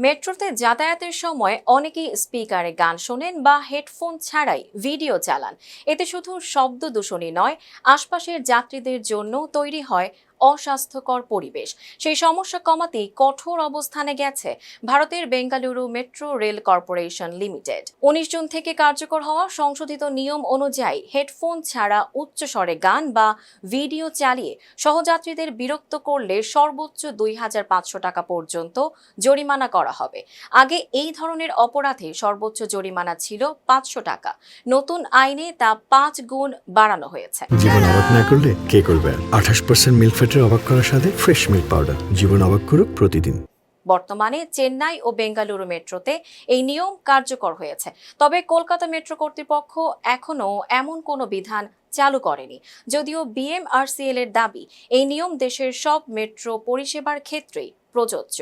মেট্রোতে যাতায়াতের সময় অনেকেই স্পিকারে গান শোনেন বা হেডফোন ছাড়াই ভিডিও চালান। এতে শুধু শব্দ দূষণই নয়, আশপাশের যাত্রীদের জন্য তৈরি হয় অস্বাস্থ্যকর পরিবেশ। সেই সমস্যা কমাতেই কঠোর অবস্থানে গেছে ভারতের Bengaluru metro rail corporation limited. 19 June থেকে কার্যকর হওয়া সংশোধিত নিয়ম অনুযায়ী হেডফোন ছাড়া উচ্চস্বরে গান বা ভিডিও চালিয়ে সহযাত্রীদের বিরক্ত করলে সর্বোচ্চ 2,500 টাকা পর্যন্ত জরিমানা করা হবে। আগে এই ধরনের অপরাধে সর্বোচ্চ জরিমানা ছিল 500 টাকা। নতুন আইনে তা 5 গুণ বাড়ানো হয়েছে। জীবন অবাক না করলে কে করবে? 28% মিল্ক ফ্যাটের অবাক করার সাথে ফ্রেশ মিল্ক পাউডার। জীবন অবাক করুক প্রতিদিন। বর্তমানে চেন্নাই ও বেঙ্গালুরু মেট্রোতে এই নিয়ম কার্যকর হয়েছে, তবে কলকাতা মেট্রো কর্তৃপক্ষ এখনও এমন কোনো বিধান চালু করেনি। যদিও বিএমআরসিএল এর দাবি, এই নিয়ম দেশের সব মেট্রো পরিষেবার ক্ষেত্রেই প্রযোজ্য।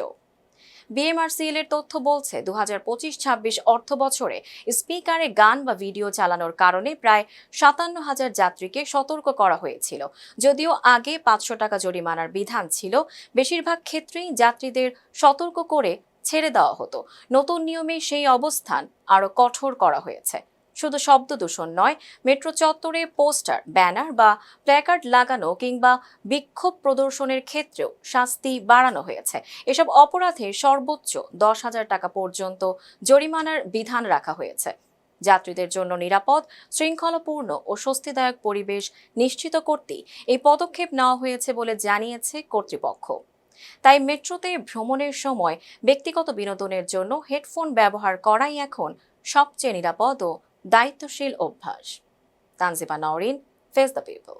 বিএমআরসিএল এর তথ্য বলছে 2025-26 অর্থ বছরে স্পিকারে গান বা ভিডিও চালানোর কারণে প্রায় 57,000 যাত্রীকে সতর্ক করা হয়েছিল। যদিও আগে 500 টাকা জরিমানার বিধান ছিল, বেশিরভাগ ক্ষেত্রেই যাত্রীদের সতর্ক করে ছেড়ে দেওয়া হতো। নতুন নিয়মে সেই অবস্থান আরও কঠোর করা হয়েছে। শুধু শব্দ দূষণ নয়, মেট্রো চত্বরে পোস্টার, ব্যানার বা প্ল্যাকার্ড লাগানো কিংবা বিক্ষোভ প্রদর্শনের ক্ষেত্রেও শাস্তি বাড়ানো হয়েছে। এসব অপরাধে সর্বোচ্চ 10,000 টাকা পর্যন্ত জরিমানার বিধান রাখা হয়েছে। যাত্রীদের জন্য নিরাপদ, শৃঙ্খলাপূর্ণ ও স্বস্তিদায়ক পরিবেশ নিশ্চিত করতেই এই পদক্ষেপ নেওয়া হয়েছে বলে জানিয়েছে কর্তৃপক্ষ। তাই মেট্রোতে ভ্রমণের সময় ব্যক্তিগত বিনোদনের জন্য হেডফোন ব্যবহার করাই এখন সবচেয়ে নিরাপদ ও দায়িত্বশীল অভ্যাস। Tanjiba Nowrin, face the people.